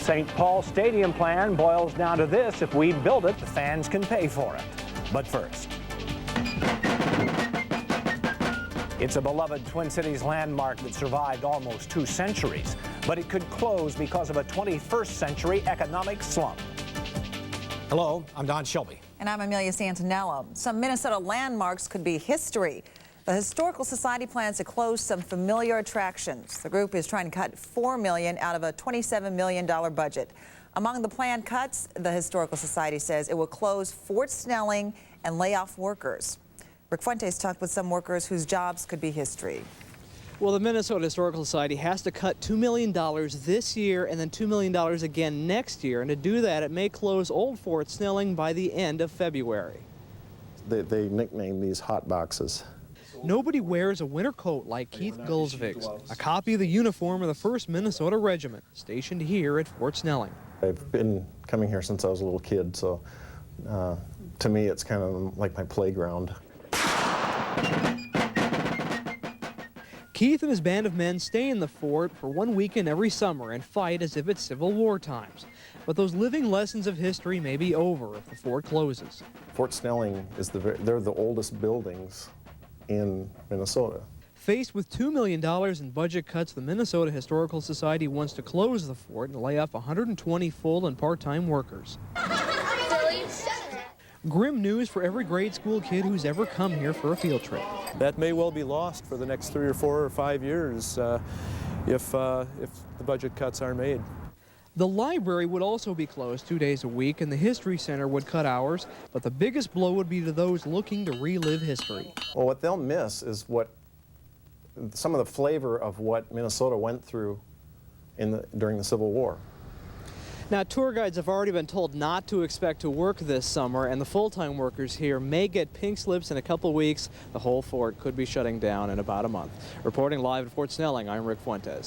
St. Paul Stadium plan boils down to this: if we build it, the fans can pay for it. But first, it's a beloved Twin Cities landmark that survived almost 2 centuries, but it could close because of a 21st century economic slump. Hello, I'm Don Shelby. And I'm Amelia Santinello. Some Minnesota landmarks could be history. The Historical Society plans to close some familiar attractions. The group is trying to cut $4 million out of a $27 million budget. Among the planned cuts, the Historical Society says it will close Fort Snelling and lay off workers. Rick Fuentes talked with some workers whose jobs could be history. Well, the Minnesota Historical Society has to cut $2 million this year and then $2 million again next year. And to do that, it may close Old Fort Snelling by the end of February. They nickname these hot boxes. Nobody wears a winter coat like Keith Gulsvig's, a copy of the uniform of the 1st Minnesota Regiment, stationed here at Fort Snelling. I've been coming here since I was a little kid, so to me it's kind of like my playground. Keith and his band of men stay in the fort for 1 weekend every summer and fight as if it's Civil War times. But those living lessons of history may be over if the fort closes. Fort Snelling is they're the oldest buildings in Minnesota. Faced with $2 million in budget cuts, the Minnesota Historical Society wants to close the fort and lay off 120 full and part-time workers. Grim news for every grade school kid who's ever come here for a field trip. That may well be lost for the next 3 or 4 or 5 years if the budget cuts are made. The library would also be closed 2 days a week, and the History Center would cut hours, but the biggest blow would be to those looking to relive history. Well, what they'll miss is some of the flavor of what Minnesota went through during the Civil War. Now, tour guides have already been told not to expect to work this summer, and the full-time workers here may get pink slips in a couple weeks. The whole fort could be shutting down in about a month. Reporting live at Fort Snelling, I'm Rick Fuentes.